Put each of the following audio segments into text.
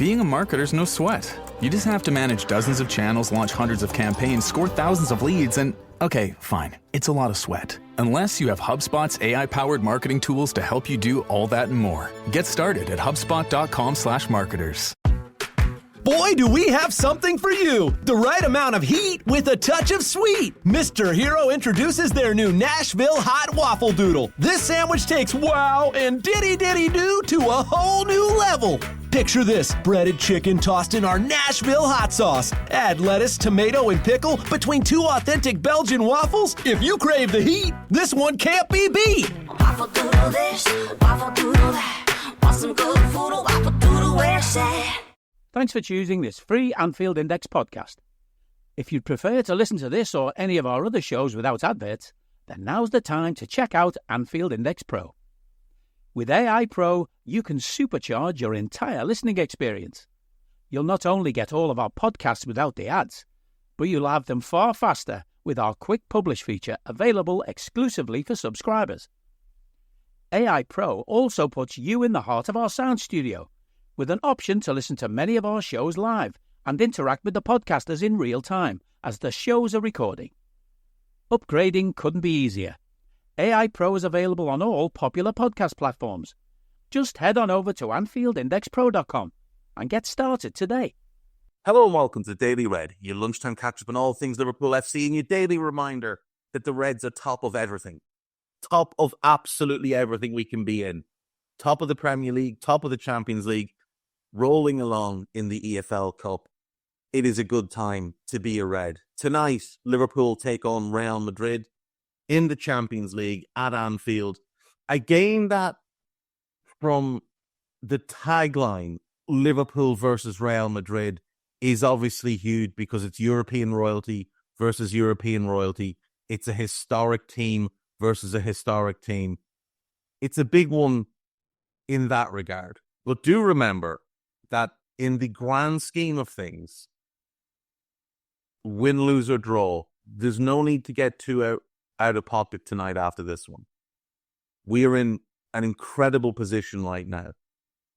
Being a marketer's no sweat. You just have to manage dozens of channels, launch hundreds of campaigns, score thousands of leads, and okay, fine, it's a lot of sweat. Unless you have HubSpot's AI-powered marketing tools to help you do all that and more. Get started at HubSpot.com/marketers. Boy, do we have something for you! The right amount of heat with a touch of sweet! Mr. Hero introduces their new Nashville Hot Waffle Doodle. This sandwich takes wow and diddy-diddy-doo to a whole new level! Picture this, breaded chicken tossed in our Nashville hot sauce. Add lettuce, tomato, and pickle between two authentic Belgian waffles. If you crave the heat, this one can't be beat! Waffle doodle this, waffle doodle that. Want some good food, a waffle doodle where it's at. Thanks for choosing this free Anfield Index podcast. If you'd prefer to listen to this or any of our other shows without adverts, then now's the time to check out Anfield Index Pro. With AI Pro, you can supercharge your entire listening experience. You'll not only get all of our podcasts without the ads, but you'll have them far faster with our Quick Publish feature available exclusively for subscribers. AI Pro also puts you in the heart of our sound studio, with an option to listen to many of our shows live and interact with the podcasters in real time as the shows are recording. Upgrading couldn't be easier. AI Pro is available on all popular podcast platforms. Just head on over to AnfieldIndexPro.com and get started today. Hello and welcome to Daily Red, your lunchtime catch-up on all things Liverpool FC and your daily reminder that the Reds are top of everything. Top of absolutely everything we can be in. Top of the Premier League, top of the Champions League, rolling along in the EFL Cup. It is a good time to be a Red. Tonight, Liverpool take on Real Madrid in the Champions League at Anfield. I gained that from the tagline, Liverpool versus Real Madrid, is obviously huge because it's European royalty versus European royalty. It's a historic team versus a historic team. It's a big one in that regard. But do remember that in the grand scheme of things, win, lose, or draw, there's no need to get too out of pocket tonight after this one. We are in an incredible position right now.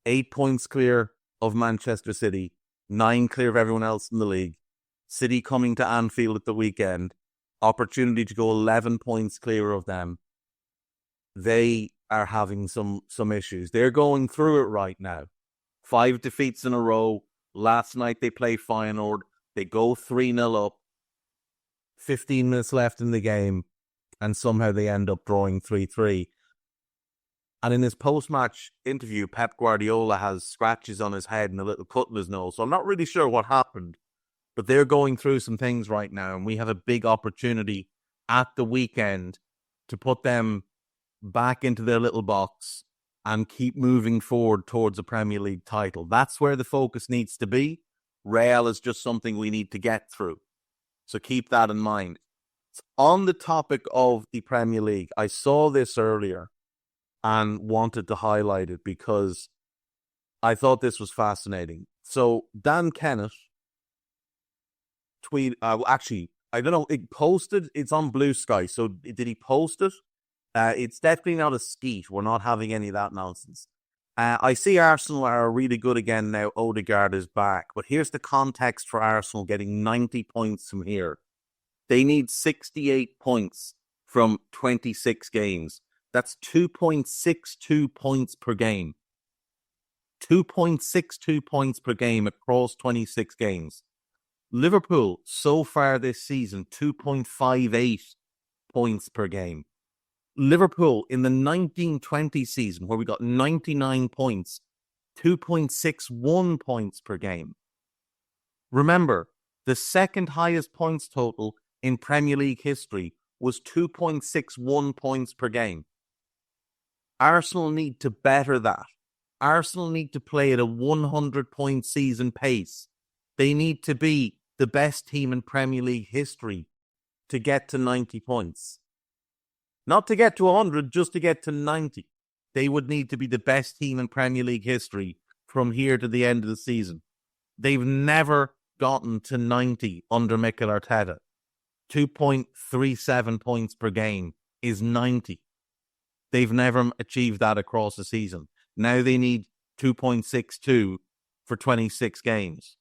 8 points clear of Manchester City, 9 clear of everyone else in the league. City coming to Anfield at the weekend, opportunity to go 11 points clear of them. They are having some issues. They're going through it right now. 5 defeats in a row. Last night they play Feyenoord. They go 3-0 up. 15 minutes left in the game. And somehow they end up drawing 3-3. And in his post-match interview, Pep Guardiola has scratches on his head and a little cut in his nose. So I'm not really sure what happened. But they're going through some things right now. And we have a big opportunity at the weekend to put them back into their little box and keep moving forward towards a Premier League title. That's where the focus needs to be. Real is just something we need to get through. So keep that in mind. On the topic of the Premier League, I saw this earlier and wanted to highlight it because I thought this was fascinating. So Dan Kennett I don't know, it posted, it's on Blue Sky. So did he post it? It's definitely not a skeet. We're not having any of that nonsense. I see Arsenal are really good again now. Odegaard is back. But here's the context for Arsenal getting 90 points from here. They need 68 points from 26 games. That's 2.62 points per game. 2.62 points per game across 26 games. Liverpool, so far this season, 2.58 points per game. Liverpool in the 1920 season, where we got 99 points, 2.61 points per game. Remember, the second highest points total in Premier League history was 2.61 points per game. Arsenal need to better that. Arsenal need to play at a 100-point season pace. They need to be the best team in Premier League history to get to 90 points. Not to get to 100, just to get to 90. They would need to be the best team in Premier League history from here to the end of the season. They've never gotten to 90 under Mikel Arteta. 2.37 points per game is 90. They've never achieved that across the season. Now they need 2.62 for 26 games.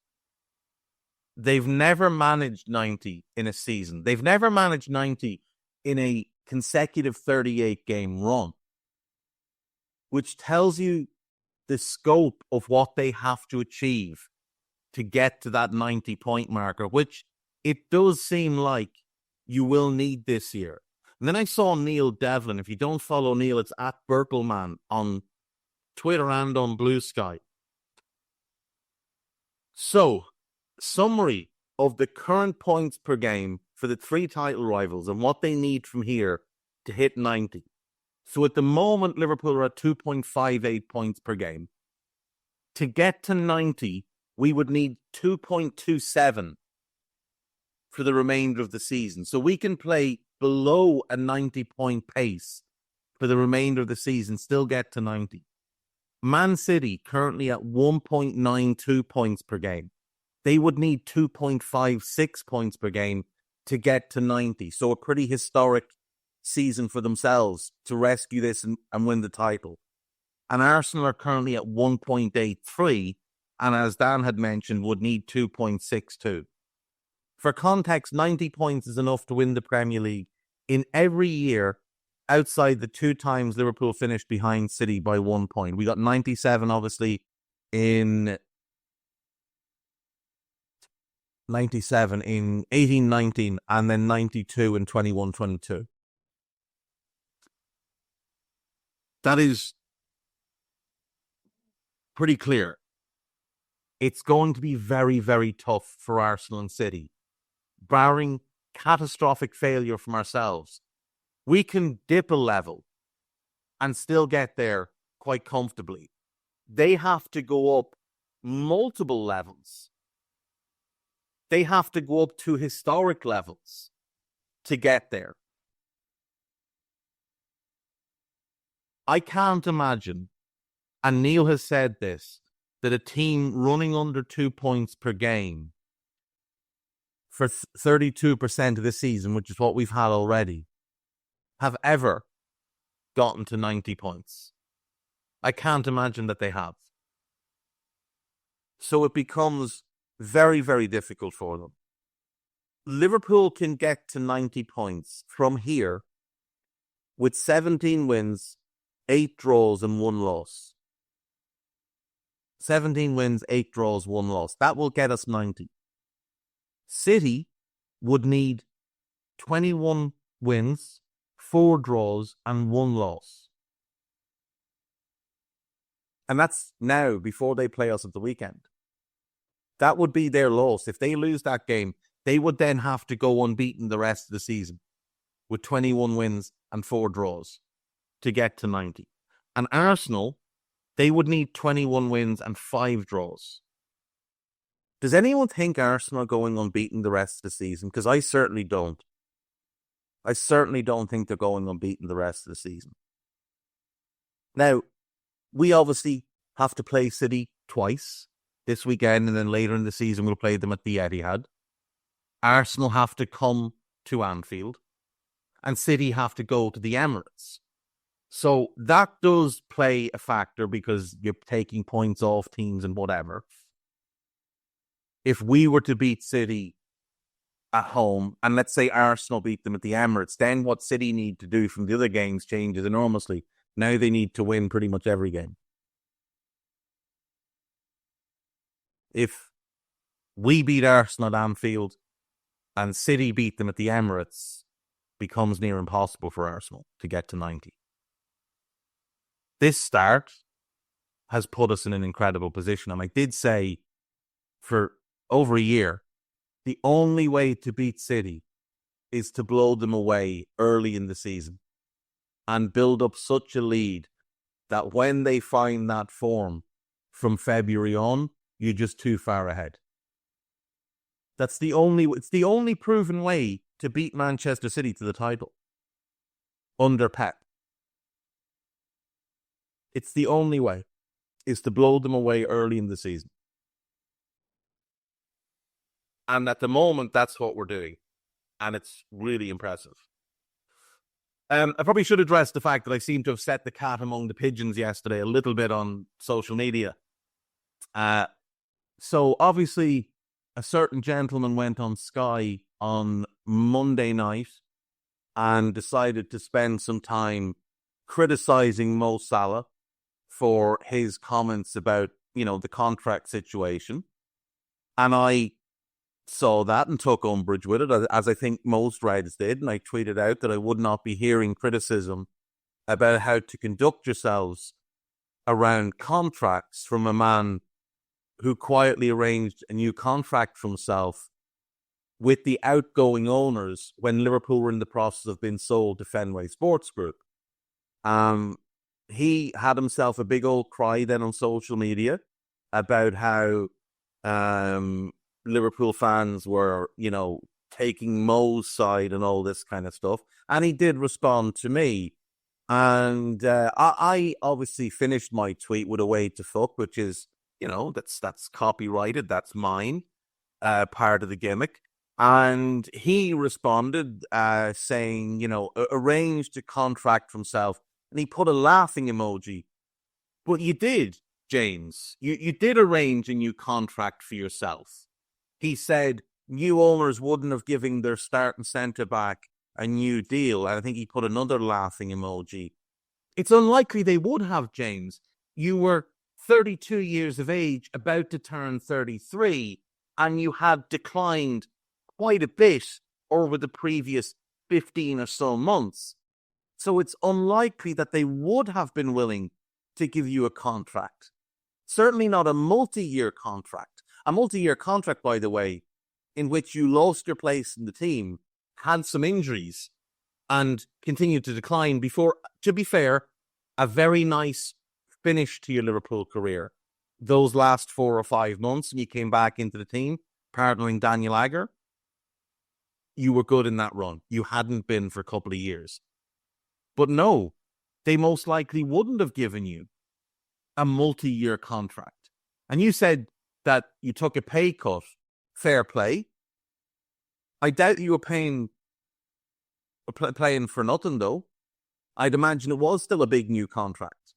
They've never managed 90 in a season. They've never managed 90 in a consecutive 38-game run, which tells you the scope of what they have to achieve to get to that 90-point marker, which it does seem like you will need this year. And then I saw Neil Devlin. If you don't follow Neil, it's at Berkelman on Twitter and on Blue Sky. So, summary of the current points per game for the three title rivals and what they need from here to hit 90. So at the moment, Liverpool are at 2.58 points per game. To get to 90, we would need 2.27 for the remainder of the season. So we can play below a 90-point pace for the remainder of the season, still get to 90. Man City currently at 1.92 points per game. They would need 2.56 points per game to get to 90. So a pretty historic season for themselves to rescue this and win the title. And Arsenal are currently at 1.83, and as Dan had mentioned, would need 2.62. For context, 90 points is enough to win the Premier League in every year outside the two times Liverpool finished behind City by 1 point. We got 97, obviously, in 97 in 18-19, and then 92 in 21-22. That is pretty clear. It's going to be very, very tough for Arsenal and City. Barring catastrophic failure from ourselves, we can dip a level and still get there quite comfortably. They have to go up multiple levels. They have to go up to historic levels to get there. I can't imagine, and Neil has said this, that a team running under 2 points per game for 32% of the season, which is what we've had already, have ever gotten to 90 points. I can't imagine that they have. So it becomes very, very difficult for them. Liverpool can get to 90 points from here with 17 wins, 8 draws and 1 loss. 17 wins, 8 draws, 1 loss. That will get us 90. City would need 21 wins, 4 draws and 1 loss. And that's now before they play us at the weekend. That would be their loss. If they lose that game, they would then have to go unbeaten the rest of the season with 21 wins and 4 draws to get to 90. And Arsenal, they would need 21 wins and 5 draws. Does anyone think Arsenal are going unbeaten the rest of the season? Because I certainly don't. I certainly don't think they're going unbeaten the rest of the season. Now, we obviously have to play City twice this weekend, and then later in the season we'll play them at the Etihad. Arsenal have to come to Anfield, and City have to go to the Emirates. So that does play a factor because you're taking points off teams and whatever. If we were to beat City at home, and let's say Arsenal beat them at the Emirates, then what City need to do from the other games changes enormously. Now they need to win pretty much every game. If we beat Arsenal at Anfield and City beat them at the Emirates, becomes near impossible for Arsenal to get to 90. This start has put us in an incredible position. And I did say for over a year, the only way to beat City is to blow them away early in the season and build up such a lead that when they find that form from February on, you're just too far ahead. It's the only proven way to beat Manchester City to the title under Pep. It's the only way, is to blow them away early in the season. And at the moment, that's what we're doing. And it's really impressive. I probably should address the fact that I seem to have set the cat among the pigeons yesterday a little bit on social media. So obviously, a certain gentleman went on Sky on Monday night and decided to spend some time criticizing Mo Salah for his comments about, the contract situation. And I saw that and took umbrage with it, as I think most Reds did. And I tweeted out that I would not be hearing criticism about how to conduct yourselves around contracts from a man who quietly arranged a new contract for himself with the outgoing owners when Liverpool were in the process of being sold to Fenway Sports Group. He had himself a big old cry then on social media about how Liverpool fans were, taking Mo's side and all this kind of stuff. And he did respond to me. And I obviously finished my tweet with a way to fuck, which is, that's copyrighted. That's mine, part of the gimmick. And he responded saying, arranged a contract for himself. And he put a laughing emoji. But you did, James. You did arrange a new contract for yourself. He said new owners wouldn't have given their starting centre-back a new deal. And I think he put another laughing emoji. It's unlikely they would have, James. You were 32 years of age, about to turn 33, and you had declined quite a bit over the previous 15 or so months. So it's unlikely that they would have been willing to give you a contract. Certainly not a multi-year contract. A multi-year contract, by the way, in which you lost your place in the team, had some injuries, and continued to decline before, to be fair, a very nice finish to your Liverpool career. Those last 4 or 5 months, and you came back into the team, partnering Daniel Agger, you were good in that run. You hadn't been for a couple of years. But no, they most likely wouldn't have given you a multi-year contract. And you said that you took a pay cut. Fair play. I doubt you were playing for nothing, though. I'd imagine it was still a big new contract.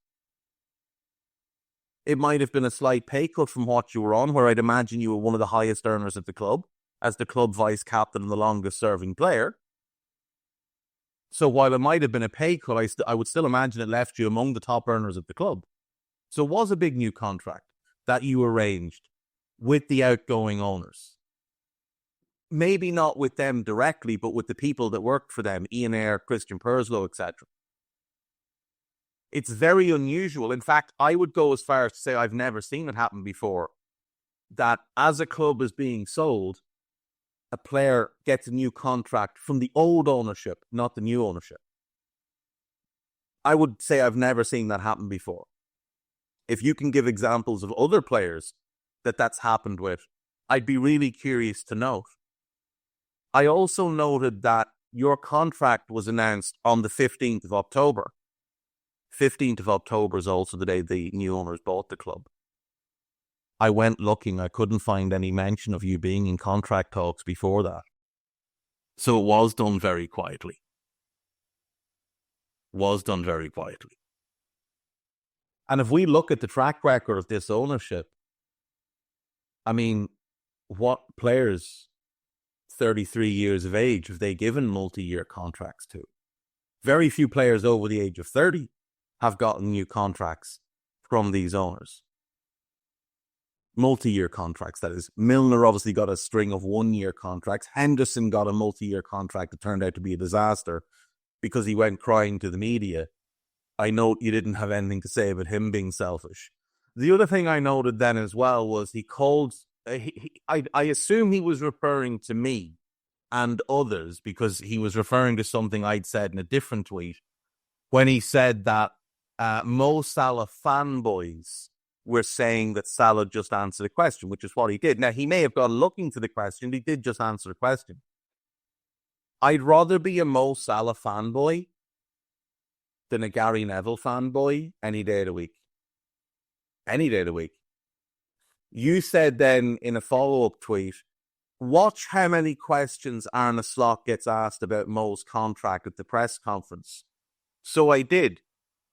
It might have been a slight pay cut from what you were on, where I'd imagine you were one of the highest earners at the club, as the club vice-captain and the longest-serving player. So while it might have been a pay cut, I would still imagine it left you among the top earners at the club. So it was a big new contract that you arranged with the outgoing owners. Maybe not with them directly, but with the people that worked for them, Ian Ayre, Christian Purslow, etc. It's very unusual. In fact, I would go as far as to say I've never seen it happen before, that as a club is being sold, a player gets a new contract from the old ownership, not the new ownership. I would say I've never seen that happen before. If you can give examples of other players that's happened with, I'd be really curious to know. I also noted that your contract was announced on the 15th of October. 15th of October is also the day the new owners bought the club. I went looking, I couldn't find any mention of you being in contract talks before that. So it was done very quietly. And if we look at the track record of this ownership, I mean, what players 33 years of age have they given multi-year contracts to? Very few players over the age of 30 have gotten new contracts from these owners. Multi-year contracts, that is. Milner obviously got a string of one-year contracts. Henderson got a multi-year contract that turned out to be a disaster because he went crying to the media. I note you didn't have anything to say about him being selfish. The other thing I noted then as well was he called, I assume he was referring to me and others because he was referring to something I'd said in a different tweet when he said that Mo Salah fanboys were saying that Salah just answered a question, which is what he did. Now, he may have gone looking to the question. He did just answer the question. I'd rather be a Mo Salah fanboy than a Gary Neville fanboy any day of the week. Any day of the week. You said then in a follow-up tweet, watch how many questions Arne Slot gets asked about Mo's contract at the press conference. So I did.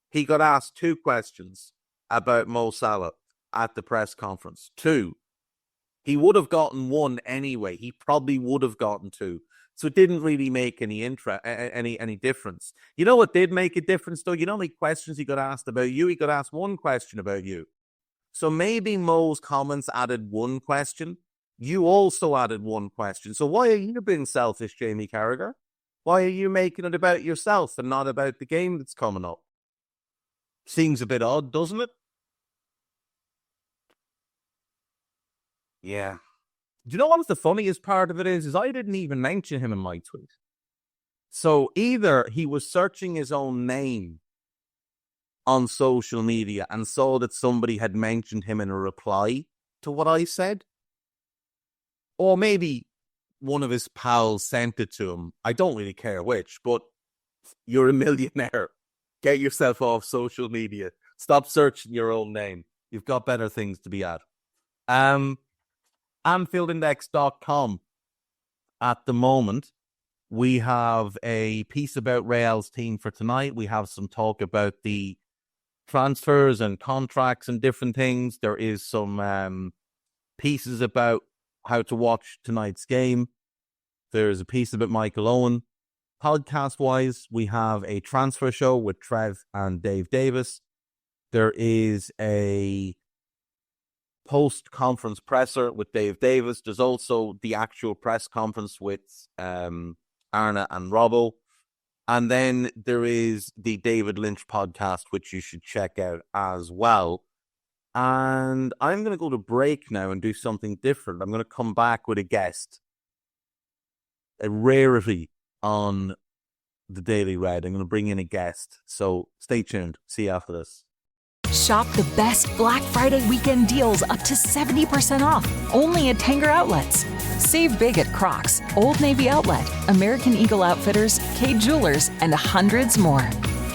He got asked 2 questions about Mo Salah at the press conference. 2. He would have gotten one anyway. He probably would have gotten two. So it didn't really make any difference. You know what did make a difference, though? You know how many questions he got asked about you? He got asked one question about you. So maybe Mo's comments added one question. You also added one question. So why are you being selfish, Jamie Carragher? Why are you making it about yourself and not about the game that's coming up? Seems a bit odd, doesn't it? Yeah. Do you know what the funniest part of it is I didn't even mention him in my tweet. So either he was searching his own name on social media and saw that somebody had mentioned him in a reply to what I said, or maybe one of his pals sent it to him. I don't really care which, but you're a millionaire. Get yourself off social media. Stop searching your own name. You've got better things to be at. AnfieldIndex.com. At the moment, we have a piece about Real's team for tonight. We have some talk about the transfers and contracts and different things. There is some pieces about how to watch tonight's game. There's a piece about Michael Owen. Podcast-wise, we have a transfer show with Trev and Dave Davis. There is a post-conference presser with Dave Davis. There's also the actual press conference with Arna and Robbo. And then there is the David Lynch podcast, which you should check out as well. And I'm going to go to break now and do something different. I'm going to come back with a guest. A rarity on the Daily Red. I'm going to bring in a guest. So stay tuned. See you after this. Shop the best Black Friday weekend deals up to 70% off, only at Tanger Outlets. Save big at Crocs, Old Navy Outlet, American Eagle Outfitters, Kay Jewelers, and hundreds more.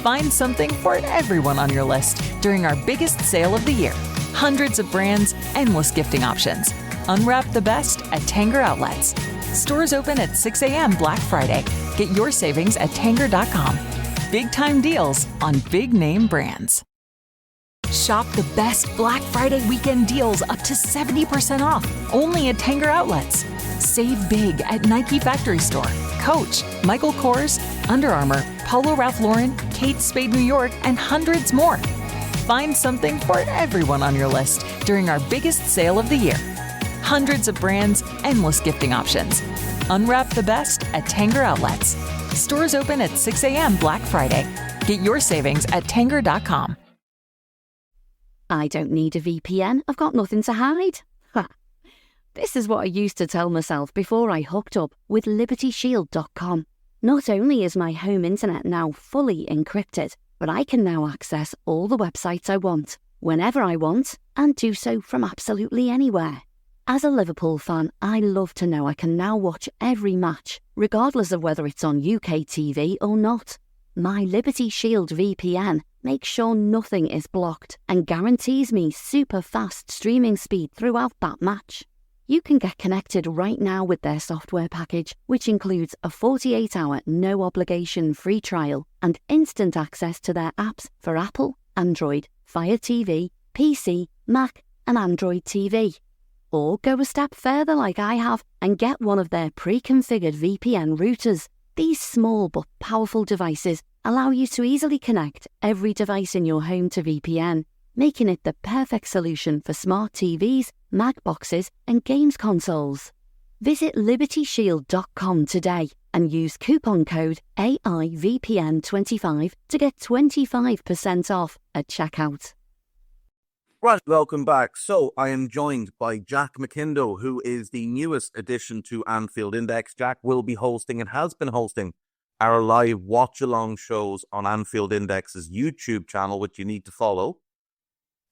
Find something for everyone on your list during our biggest sale of the year. Hundreds of brands, endless gifting options. Unwrap the best at Tanger Outlets. Stores open at 6 a.m. Black Friday. Get your savings at Tanger.com. Big time deals on big name brands. Shop the best Black Friday weekend deals up to 70% off, only at Tanger Outlets. Save big at Nike Factory Store, Coach, Michael Kors, Under Armour, Polo Ralph Lauren, Kate Spade New York, and hundreds more. Find something for everyone on your list during our biggest sale of the year. Hundreds of brands, endless gifting options. Unwrap the best at Tanger Outlets. Stores open at 6 a.m. Black Friday. Get your savings at Tanger.com. I don't need a VPN. I've got nothing to hide. Ha. This is what I used to tell myself before I hooked up with LibertyShield.com. Not only is my home internet now fully encrypted, but I can now access all the websites I want, whenever I want, and do so from absolutely anywhere. As a Liverpool fan, I love to know I can now watch every match, regardless of whether it's on UK TV or not. My Liberty Shield VPN makes sure nothing is blocked and guarantees me super fast streaming speed throughout that match. You can get connected right now with their software package, which includes a 48-hour no-obligation free trial and instant access to their apps for Apple, Android, Fire TV, PC, Mac and Android TV. Or go a step further like I have and get one of their pre-configured VPN routers. These small but powerful devices allow you to easily connect every device in your home to VPN, making it the perfect solution for smart TVs, Mac boxes, and games consoles. Visit LibertyShield.com today and use coupon code AIVPN25 to get 25% off at checkout. Right, welcome back. So I am joined by Jack McIndoe, who is the newest addition to Anfield Index. Jack will be hosting and has been hosting our live watch-along shows on Anfield Index's YouTube channel, which you need to follow.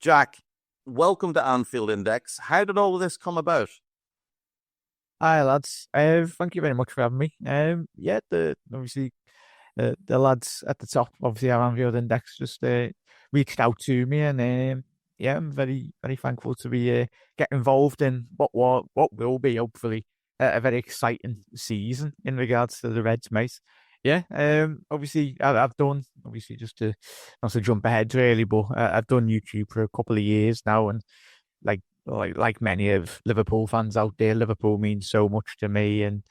Jack, welcome to Anfield Index. How did all of this come about? Hi, lads. Thank you very much for having me. The lads at the top, obviously, our Anfield Index just reached out to me, and I'm very, very thankful to be getting involved in what will be hopefully a very exciting season in regards to the Reds, mate. Obviously, I've done, obviously, just to not to jump ahead really, but I've done YouTube for a couple of years now, and like like many of Liverpool fans out there, Liverpool means so much to me, and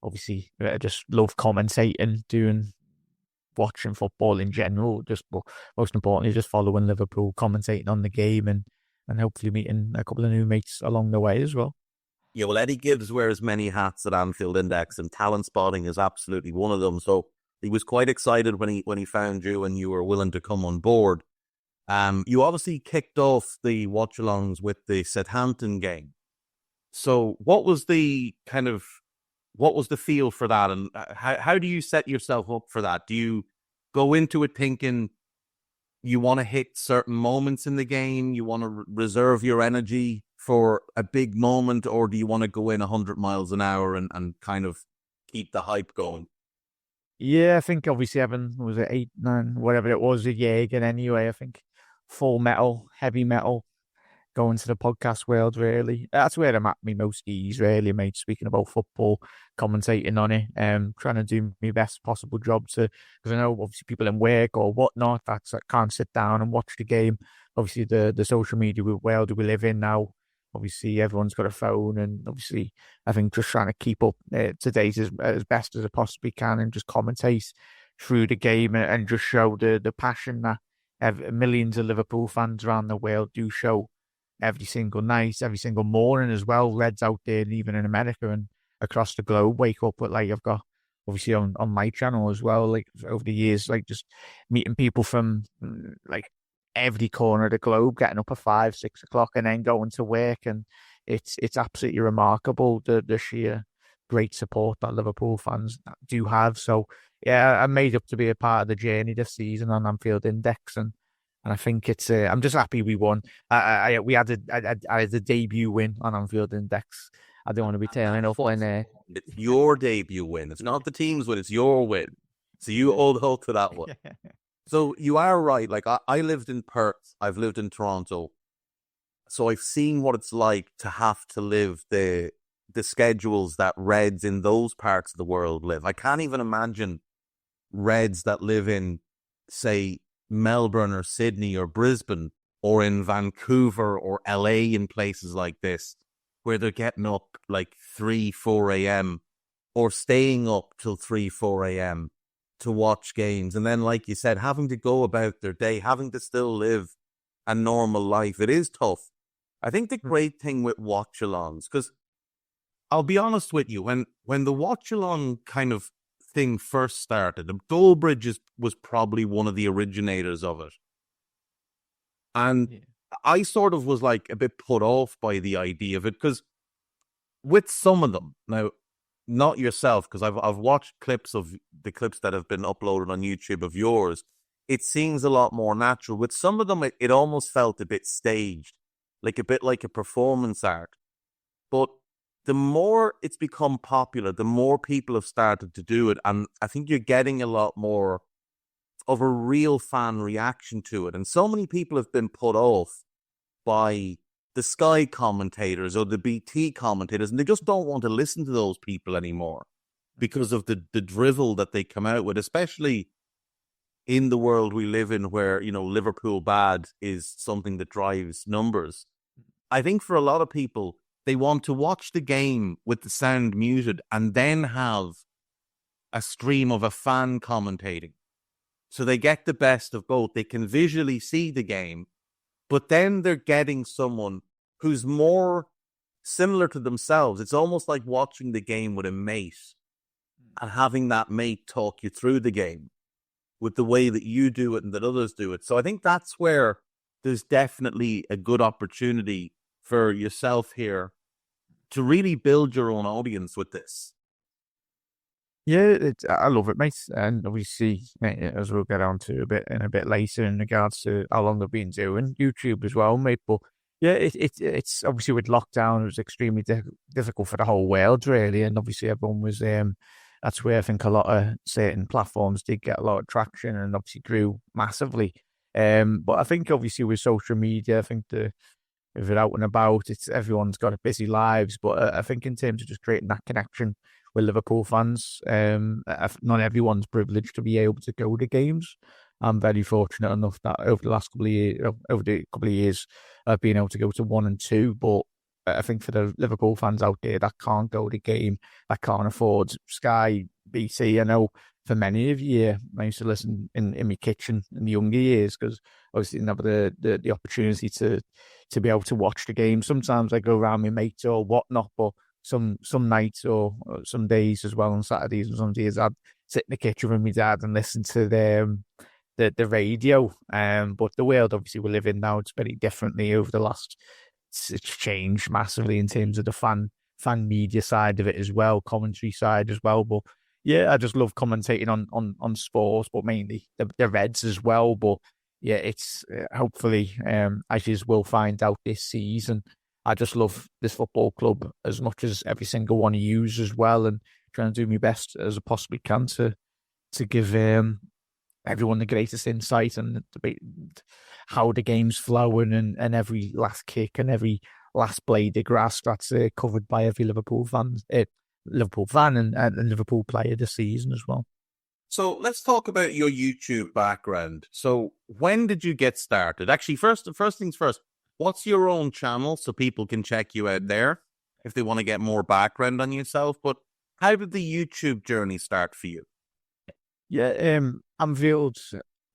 obviously I just love commentating, watching football in general. But most importantly, just following Liverpool, commentating on the game, and hopefully meeting a couple of new mates along the way as well. Yeah, well, Eddie Gibbs wears many hats at Anfield Index, and talent spotting is absolutely one of them. So he was quite excited when he found you and you were willing to come on board. You obviously kicked off the watch-alongs with the Southampton game. So what was the feel for that, and how do you set yourself up for that? Do you go into it thinking you want to hit certain moments in the game, you want to reserve your energy for a big moment, or do you want to go in 100 miles an hour and kind of keep the hype going? Yeah, I think obviously Evan was it 8, 9, whatever it was, a year again anyway. I think full metal, heavy metal, going to the podcast world, really. That's where I'm at my most ease, really, mate. Speaking about football, commentating on it, trying to do my best possible job because I know obviously people in work or whatnot that can't sit down and watch the game. Obviously, the social media world we live in now, obviously everyone's got a phone, and obviously I think just trying to keep up to date as best as I possibly can, and just commentate through the game and just show the passion that millions of Liverpool fans around the world do show every single night, every single morning as well. Reds out there, and even in America and across the globe, wake up with, like, I've got obviously on my channel as well, like over the years, like just meeting people from like every corner of the globe, getting up at 5, 6 o'clock and then going to work. And it's absolutely remarkable, the sheer great support that Liverpool fans do have. So yeah, I'm made up to be a part of the journey this season on Anfield Index, and I think it's. I'm just happy we won. I had a debut win on Anfield Index. I don't want to be turning up when It's your debut win. It's not the team's win. It's your win. So you hold to that one. So you are right. Like I lived in Perth. I've lived in Toronto. So I've seen what it's like to have to live the schedules that Reds in those parts of the world live. I can't even imagine Reds that live in, say, Melbourne or Sydney or Brisbane or in Vancouver or LA, in places like this, where they're getting up like 3, 4 a.m. or staying up till 3, 4 a.m. to watch games. And then, like you said, having to go about their day, having to still live a normal life. It is tough. I think the great thing with watch-alongs, because I'll be honest with you, when the watch-along kind of thing first started, Goldbridge was probably one of the originators of it. And I sort of was like a bit put off by the idea of it, because with some of them, now, not yourself, because I've watched clips of the clips that have been uploaded on YouTube of yours, it seems a lot more natural. With some of them, it almost felt a bit staged, like a bit like a performance art. But the more it's become popular, the more people have started to do it. And I think you're getting a lot more of a real fan reaction to it. And so many people have been put off by the Sky commentators or the BT commentators, and they just don't want to listen to those people anymore because of the drivel that they come out with, especially in the world we live in where, you know, Liverpool bad is something that drives numbers. I think for a lot of people, they want to watch the game with the sound muted and then have a stream of a fan commentating. So they get the best of both. They can visually see the game, but then they're getting someone who's more similar to themselves. It's almost like watching the game with a mate and having that mate talk you through the game with the way that you do it and that others do it. So I think that's where there's definitely a good opportunity for yourself here to really build your own audience with this. Yeah, I love it, mate. And obviously, as we'll get on to a bit later in regards to how long I've been doing YouTube as well, mate. But yeah, it's obviously with lockdown, it was extremely difficult for the whole world, really. And obviously, everyone was that's where I think a lot of certain platforms did get a lot of traction and obviously grew massively. But I think obviously with social media, I think if it's out and about, everyone's got busy lives. But I think in terms of just creating that connection with Liverpool fans, not everyone's privileged to be able to go to games. I'm very fortunate enough that over the couple of years, I've been able to go to 1 and 2. But I think for the Liverpool fans out there that can't go to the game, that can't afford Sky, BT, I know for many of you, I used to listen in my kitchen in the younger years because obviously didn't have the opportunity to be able to watch the game. Sometimes I go around my mates or whatnot, but some nights or some days as well on Saturdays and Sundays, I'd sit in the kitchen with my dad and listen to the radio. But the world obviously we live in now, it's very differently over the last. It's changed massively in terms of the fan media side of it as well, commentary side as well. But yeah, I just love commentating on sports, but mainly the Reds as well. But yeah, it's hopefully, as you will find out this season, I just love this football club as much as every single one of you as well, and trying to do my best as I possibly can to give everyone the greatest insight and how the game's flowing and every last kick and every last blade of grass that's covered by every Liverpool fan and Liverpool player this season as well. So let's talk about your YouTube background. So when did you get started? Actually, first things first, what's your own channel so people can check you out there if they want to get more background on yourself? But how did the YouTube journey start for you? Yeah, Anfield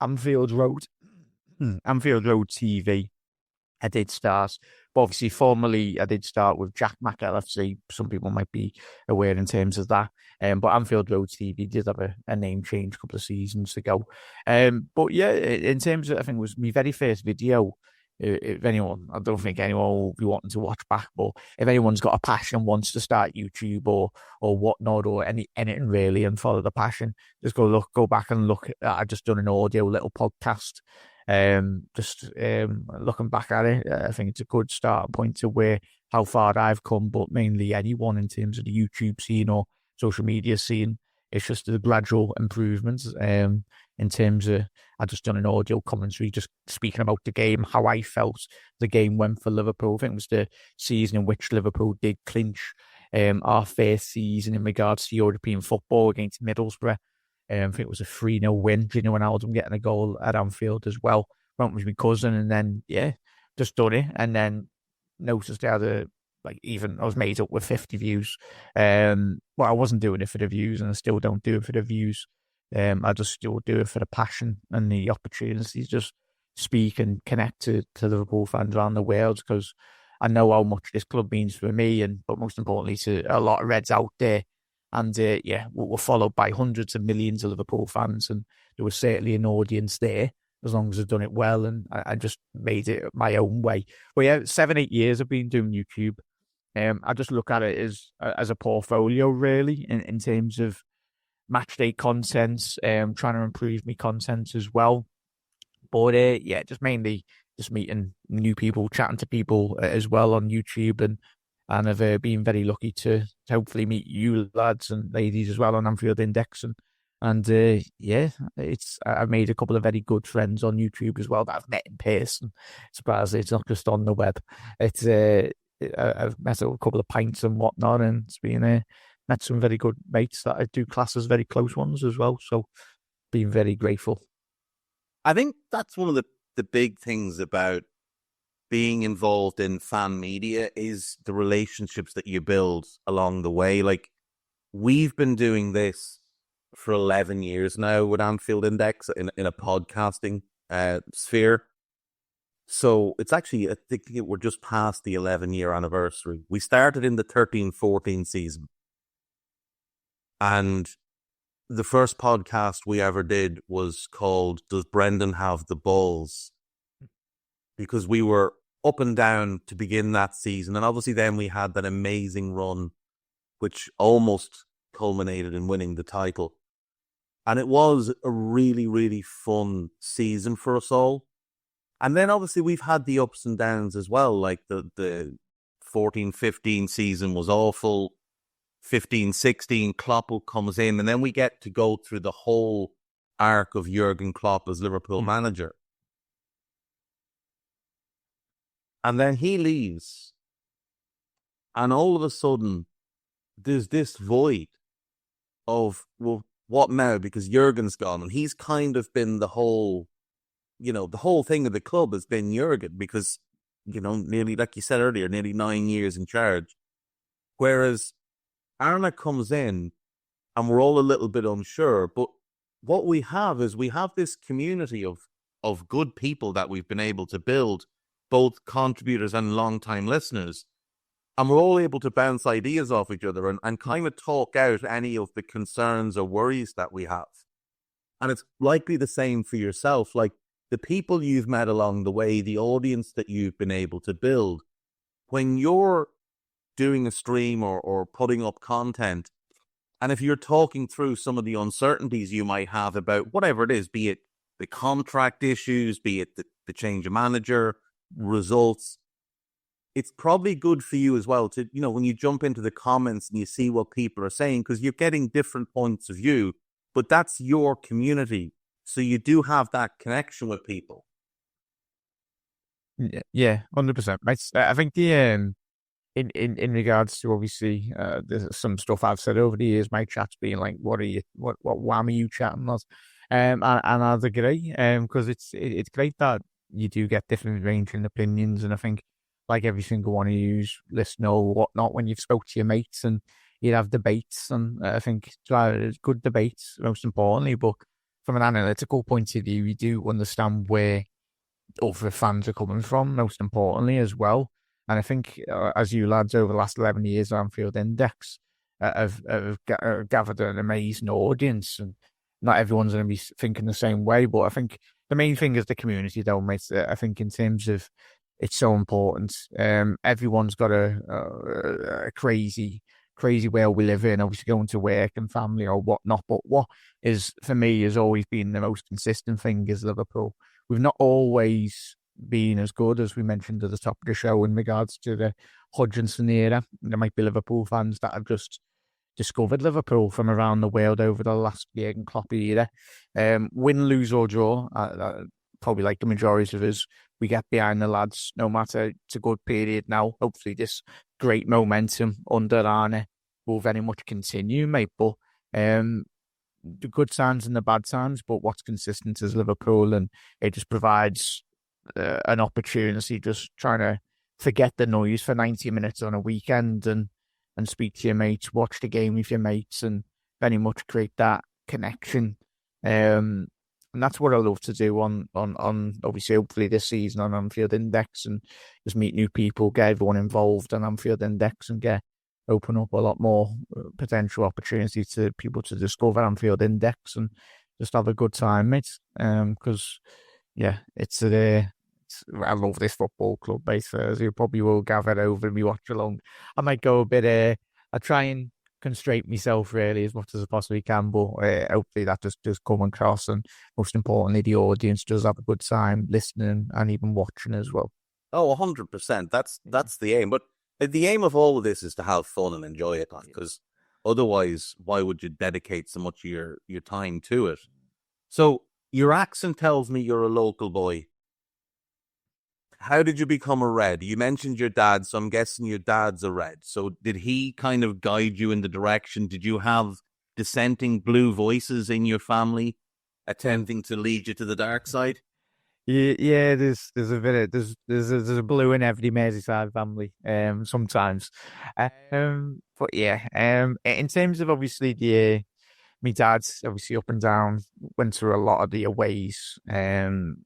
Road TV. I did start, but obviously formally I did start with Jack McIndoe FC. Some people might be aware in terms of that. But Anfield Road TV did have a name change a couple of seasons ago. But yeah, in terms of, I think it was my very first video. If anyone, I don't think anyone will be wanting to watch back, but if anyone's got a passion, wants to start YouTube or whatnot, or anything really, and follow the passion, just go back and look. I've just done an audio little podcast. Looking back at it, I think it's a good start point to where how far I've come, but mainly anyone in terms of the YouTube scene or social media scene. It's just the gradual improvements. In terms of, I just done an audio commentary, just speaking about the game, how I felt the game went for Liverpool. I think it was the season in which Liverpool did clinch our first season in regards to European football against Middlesbrough. I think it was a 3-0 win. Gino Wijnaldum getting a goal at Anfield as well. Went with my cousin, and then just done it, and then noticed the other. I was made up with 50 views. Well, I wasn't doing it for the views, and I still don't do it for the views. I just still do it for the passion and the opportunities, just speak and connect to Liverpool fans around the world, because I know how much this club means for me, but most importantly to a lot of Reds out there. And we're followed by hundreds of millions of Liverpool fans, and there was certainly an audience there, as long as I've done it well, and I just made it my own way. But yeah, 7-8 years I've been doing YouTube. I just look at it as a portfolio, really, in terms of match day content, trying to improve my content as well. But just mainly just meeting new people, chatting to people as well on YouTube, and I've been very lucky to hopefully meet you lads and ladies as well on Anfield Index, and I've made a couple of very good friends on YouTube as well that I've met in person. Surprisingly, it's not just on the web. It's I've met a couple of pints and whatnot, and it's been met some very good mates that I do class as very close ones as well. So, being very grateful. I think that's one of the big things about being involved in fan media is the relationships that you build along the way. Like, we've been doing this for 11 years now with Anfield Index in a podcasting sphere. So it's actually, I think we're just past the 11-year anniversary. We started in the 13-14 season. And the first podcast we ever did was called Does Brendan Have the Balls? Because we were up and down to begin that season. And obviously then we had that amazing run, which almost culminated in winning the title. And it was a really, really fun season for us all. And then obviously we've had the ups and downs as well. Like the 14-15 season was awful. 15-16, Klopp comes in, and then we get to go through the whole arc of Jurgen Klopp as Liverpool manager. And then he leaves. And all of a sudden, there's this void of, well, what now? Because Jurgen's gone, and he's kind of been the whole thing of the club has been Jurgen, because, nearly, like you said earlier, nearly 9 years in charge. Whereas Arne comes in, and we're all a little bit unsure, but what we have is this community of good people that we've been able to build, both contributors and long-time listeners. And we're all able to bounce ideas off each other and kind of talk out any of the concerns or worries that we have. And it's likely the same for yourself. Like, the people you've met along the way, the audience that you've been able to build, when you're doing a stream or putting up content, and if you're talking through some of the uncertainties you might have about whatever it is, be it the contract issues, be it the change of manager, results, it's probably good for you as well to, when you jump into the comments and you see what people are saying, because you're getting different points of view, but that's your community. So you do have that connection with people. Yeah, 100%. I think the in regards to, obviously, there's some stuff I've said over the years, my chat's being like, what wham are you chatting us? And I'd agree, because it's great that you do get different ranging opinions, and I think, like every single one of you listen or whatnot, when you've spoke to your mates and you'd have debates, and I think it's good debates, most importantly, but from an analytical point of view, you do understand where other fans are coming from, most importantly, as well. And I think, as you lads over the last 11 years, Anfield Index have gathered an amazing audience, and not everyone's going to be thinking the same way, but I think the main thing is the community, though, mate. I think in terms of, it's so important. Everyone's got a crazy world we live in, obviously going to work and family or whatnot. But what is, for me, has always been the most consistent thing is Liverpool. We've not always been as good as we mentioned at the top of the show in regards to the Hudginson era. There might be Liverpool fans that have just discovered Liverpool from around the world over the last year and Klopp era. Win, lose or draw, probably like the majority of us, we get behind the lads, no matter. It's a good period now. Hopefully this great momentum under Arne will very much continue, mate. But the good times and the bad times, but what's consistent is Liverpool, and it just provides an opportunity, just trying to forget the noise for 90 minutes on a weekend and speak to your mates, watch the game with your mates, and very much create that connection. And that's what I love to do on obviously, hopefully this season on Anfield Index, and just meet new people, get everyone involved on Anfield Index, and open up a lot more potential opportunity to people to discover Anfield Index and just have a good time, mate. Because, I love this football club, mate. As you probably will gather over me watch along. I might go a bit, I try and constrain myself really as much as I possibly can, but hopefully that just does come across, and most importantly the audience does have a good time listening and even watching as well. Oh, 100%. That's the aim. But the aim of all of this is to have fun and enjoy it, because otherwise why would you dedicate so much of your time to it? So your accent tells me you're a local boy. How did you become a Red? You mentioned your dad, so I'm guessing your dad's a Red. So did he kind of guide you in the direction? Did you have dissenting blue voices in your family attempting to lead you to the dark side? Yeah, there's a bit of, there's a blue in every Merseyside family, sometimes. But yeah, in terms of obviously my dad's obviously up and down, went through a lot of the aways, and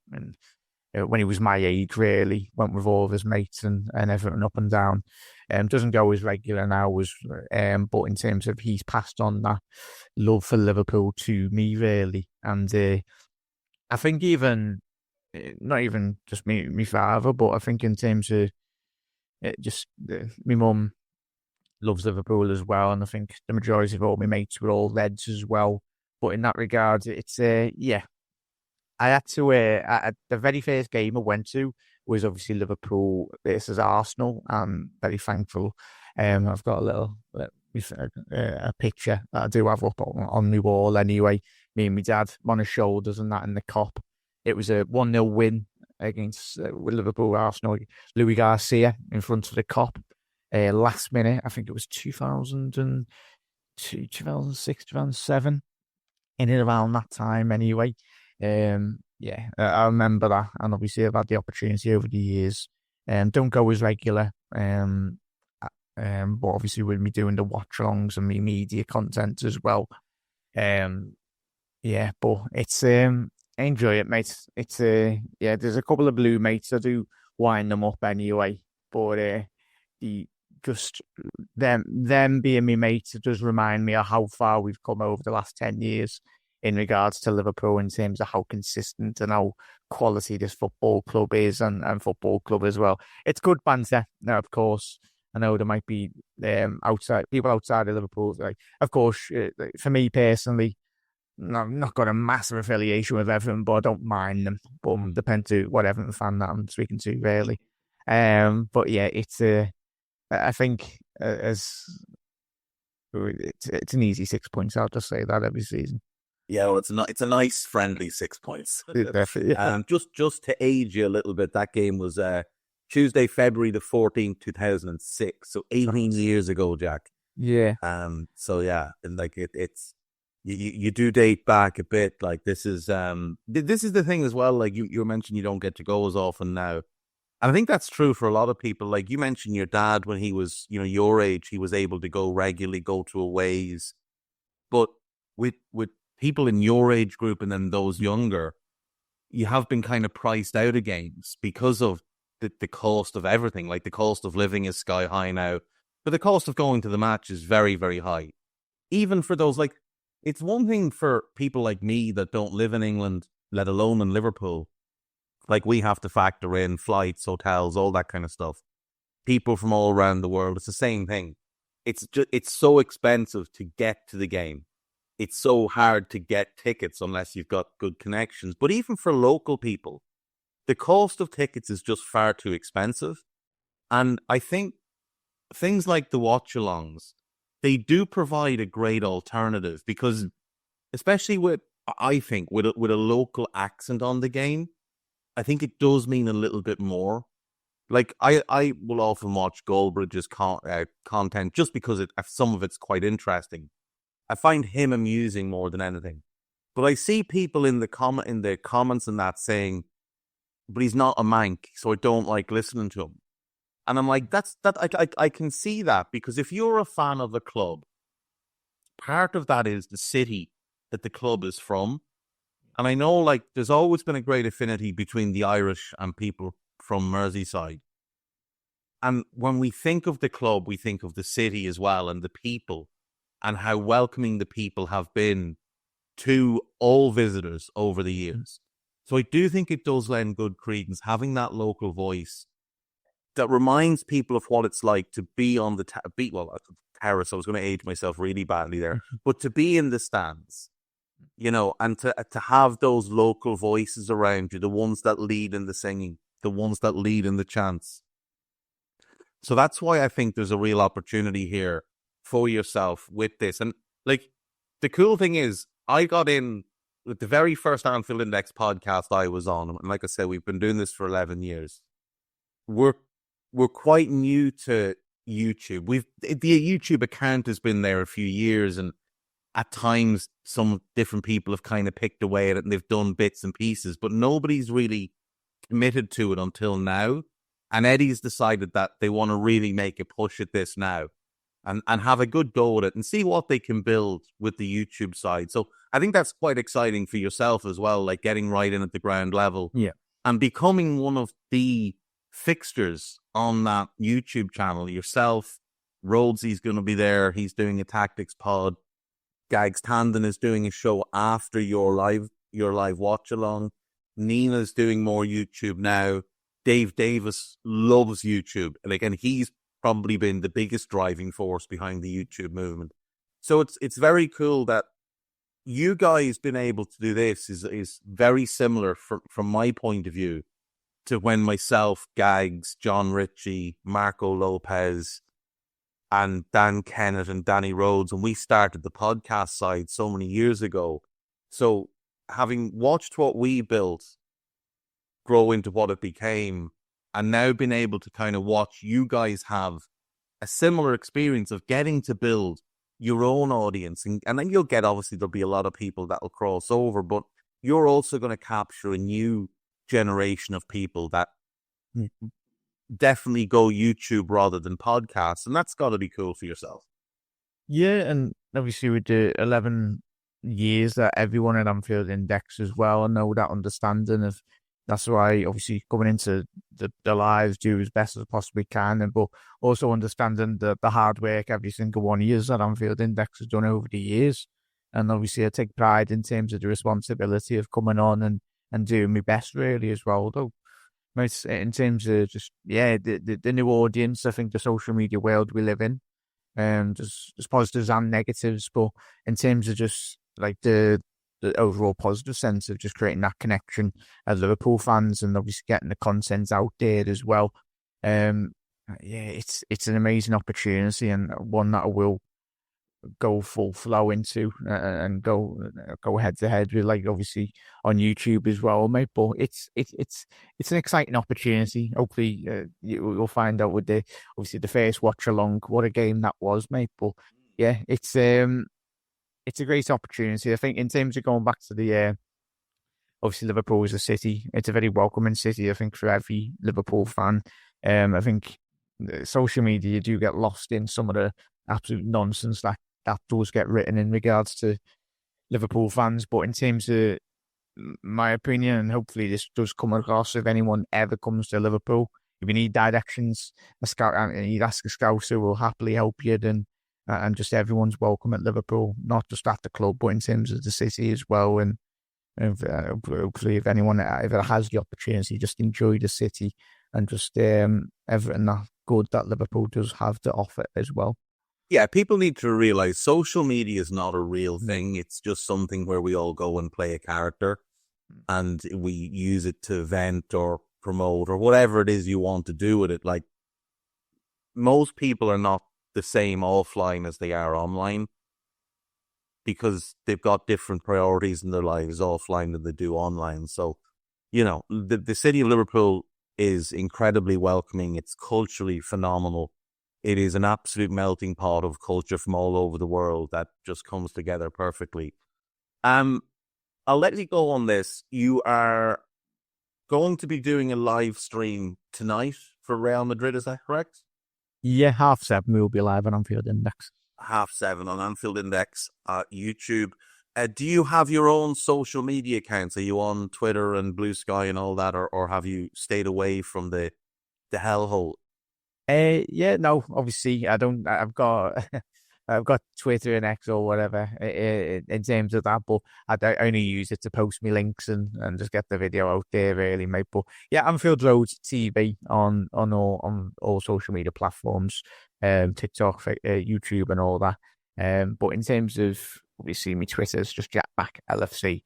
when he was my age, really, went with all of his mates and everything up and down. Doesn't go as regular now, but in terms of, he's passed on that love for Liverpool to me, really. And I think even, not even just me father, but I think in terms of my mum loves Liverpool as well. And I think the majority of all my mates were all Reds as well. But in that regard, it's, I had to, the very first game I went to was obviously Liverpool versus Arsenal. I'm very thankful. I've got a picture that I do have up on my wall anyway. Me and my dad on his shoulders and that in the Kop. It was a 1-0 win against Liverpool Arsenal. Louis Garcia in front of the Kop. Last minute, I think it was 2002, 2006, 2007. in and around that time anyway. I remember that, and obviously I've had the opportunity over the years. Don't go as regular, but obviously with me doing the watch-alongs and me media content as well. But it's I enjoy it, mate. It's there's a couple of blue mates. I do wind them up anyway, but them being me mates, it does remind me of how far we've come over the last 10 years in regards to Liverpool in terms of how consistent and how quality this football club is and football club as well. It's good banter. Now, of course, I know there might be people outside of Liverpool. Like, of course, for me personally, I've not got a massive affiliation with Everton, but I don't mind them. But depends to what Everton fan that I'm speaking to, really. But yeah, it's I think it's an easy 6 points. I'll just say that every season. Yeah, well, it's a nice friendly 6 points. Definitely, yeah. Just to age you a little bit, that game was Tuesday, February the 14th, 2006. So 18 years ago, Jack. Yeah. So yeah, and like it's you do date back a bit. Like this is the thing as well. Like you mentioned, you don't get to go as often now. And I think that's true for a lot of people. Like you mentioned your dad when he was, your age, he was able to go regularly, go to aways. But with people in your age group and then those younger, you have been kind of priced out of games because of the cost of everything. Like the cost of living is sky high now, but the cost of going to the match is very, very high. Even for those, like, it's one thing for people like me that don't live in England, let alone in Liverpool. Like we have to factor in flights, hotels, all that kind of stuff. People from all around the world, it's the same thing. It's so expensive to get to the game. It's so hard to get tickets unless you've got good connections. But even for local people, the cost of tickets is just far too expensive. And I think things like the watch-alongs, they do provide a great alternative because, especially with a local accent on the game, I think it does mean a little bit more. Like, I will often watch Goldbridge's content just because some of it's quite interesting. I find him amusing more than anything. But I see people in the comments and that saying, but he's not a mank, so I don't like listening to him. And I'm like, I can see that, because if you're a fan of the club, part of that is the city that the club is from. And I know, like, there's always been a great affinity between the Irish and people from Merseyside. And when we think of the club, we think of the city as well and the people and how welcoming the people have been to all visitors over the years. So I do think it does lend good credence having that local voice that reminds people of what it's like to be on the terrace. I was going to age myself really badly there, but to be in the stands, and to have those local voices around you, the ones that lead in the singing, the ones that lead in the chants. So that's why I think there's a real opportunity here for yourself with this. And like, the cool thing is, I got in with the very first Anfield Index podcast I was on. And like I said, we've been doing this for 11 years. We're quite new to YouTube. The YouTube account has been there a few years, and at times some different people have kind of picked away at it and they've done bits and pieces, but nobody's really committed to it until now. And Eddie's decided that they want to really make a push at this now and have a good go at it and see what they can build with the YouTube side. So I think that's quite exciting for yourself as well, like getting right in at the ground level. Yeah. And becoming one of the fixtures on that YouTube channel yourself. Rhodesy's going to be there. He's doing a tactics pod. Gags Tandon is doing a show after your live watch along. Nina's doing more YouTube now. Dave Davis loves YouTube. And he's probably been the biggest driving force behind the YouTube movement. So it's very cool that you guys been able to do this is very similar from my point of view to when myself, Gags, John Ritchie, Marco Lopez, and Dan Kennett and Danny Rhodes, when we started the podcast side so many years ago. So having watched what we built grow into what it became, and now been able to kind of watch you guys have a similar experience of getting to build your own audience, and then you'll get, obviously, there'll be a lot of people that will cross over, but you're also going to capture a new generation of people that definitely go YouTube rather than podcasts, and that's got to be cool for yourself. Yeah, and obviously with the 11 years that everyone at Anfield Index as well, I know that understanding of that's why obviously coming into the lives, do as best as I possibly can, but also understanding the hard work every single one of years that Anfield Index has done over the years. And obviously I take pride in terms of the responsibility of coming on and doing my best really as well, though. In terms of just, the new audience, I think the social media world we live in, there's positives and negatives, but in terms of just like the overall positive sense of just creating that connection as Liverpool fans and obviously getting the content out there as well. It's an amazing opportunity and one that I will go full flow into and go head to head with, like, obviously on YouTube as well, mate. But it's an exciting opportunity. Hopefully you'll find out with the first watch along what a game that was, mate. But yeah, it's a great opportunity. I think in terms of going back to the obviously Liverpool is a city. It's a very welcoming city, I think, for every Liverpool fan. I think social media, you do get lost in some of the absolute nonsense that does get written in regards to Liverpool fans. But in terms of my opinion, and hopefully this does come across, if anyone ever comes to Liverpool, if you need directions, you'd ask a scouser, will happily help you. And just everyone's welcome at Liverpool, not just at the club, but in terms of the city as well. And hopefully, if anyone ever has the opportunity, just enjoy the city and just everything that good that Liverpool does have to offer as well. Yeah, people need to realize social media is not a real thing. It's just something where we all go and play a character and we use it to vent or promote or whatever it is you want to do with it. Like, most people are not the same offline as they are online because they've got different priorities in their lives offline than they do online. So, the city of Liverpool is incredibly welcoming. It's culturally phenomenal. It is an absolute melting pot of culture from all over the world that just comes together perfectly. I'll let you go on this. You are going to be doing a live stream tonight for Real Madrid, is that correct? Yeah, 7:30 we'll be live on Anfield Index. 7:30 on Anfield Index YouTube. Do you have your own social media accounts? Are you on Twitter and Blue Sky and all that, or have you stayed away from the hellhole? No, obviously I don't. I've got Twitter and X or whatever in terms of that, but I only use it to post me links and just get the video out there, really, mate. But yeah, Anfield Road TV on all social media platforms, TikTok, YouTube, and all that. But in terms of obviously my Twitter's just Jack McIndoe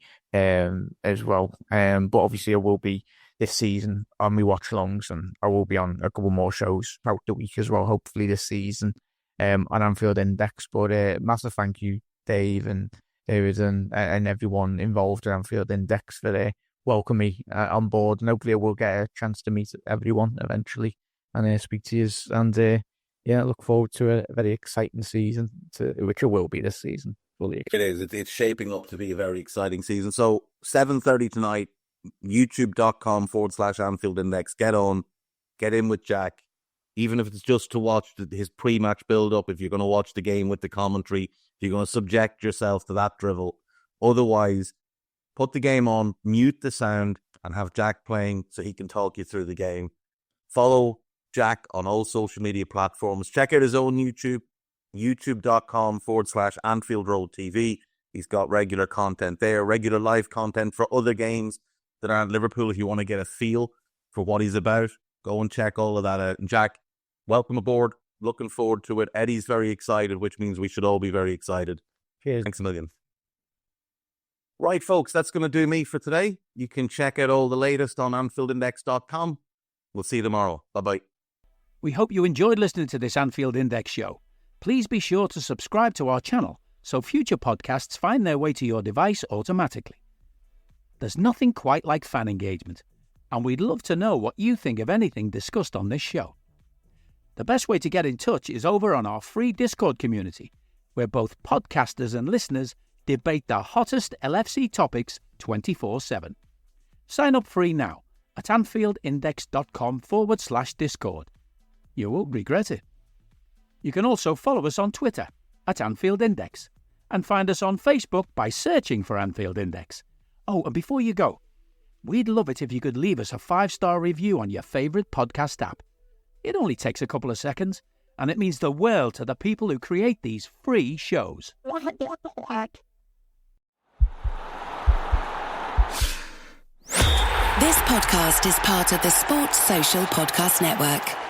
as well. But obviously I will be this season on my watch-alongs, and I will be on a couple more shows throughout the week as well, hopefully this season, on Anfield Index. But massive thank you, Dave and David and everyone involved in Anfield Index for welcoming me on board, and hopefully I will get a chance to meet everyone eventually and speak to you. And I look forward to a very exciting season, which it will be this season. Fully it is. It's shaping up to be a very exciting season. So 7:30 tonight, youtube.com/Anfield Index. Get in with Jack, even if it's just to watch his pre-match build-up, if you're going to watch the game with the commentary, if you're going to subject yourself to that drivel. Otherwise, put the game on, mute the sound, and have Jack playing so he can talk you through the game. Follow Jack on all social media platforms. Check out his own YouTube, youtube.com/Anfield Road TV. He's got regular content there, regular live content for other games that aren't Liverpool. If you want to get a feel for what he's about, go and check all of that out. And Jack, welcome aboard. Looking forward to it. Eddie's very excited, which means we should all be very excited. Cheers. Thanks a million. Right, folks, that's going to do me for today. You can check out all the latest on AnfieldIndex.com. We'll see you tomorrow. Bye-bye. We hope you enjoyed listening to this Anfield Index show. Please be sure to subscribe to our channel so future podcasts find their way to your device automatically. There's nothing quite like fan engagement, and we'd love to know what you think of anything discussed on this show. The best way to get in touch is over on our free Discord community, where both podcasters and listeners debate the hottest LFC topics 24/7. Sign up free now at AnfieldIndex.com/Discord. You won't regret it. You can also follow us on Twitter at Anfield Index and find us on Facebook by searching for Anfield Index. Oh, and before you go, we'd love it if you could leave us a 5-star review on your favourite podcast app. It only takes a couple of seconds, and it means the world to the people who create these free shows. This podcast is part of the Sports Social Podcast Network.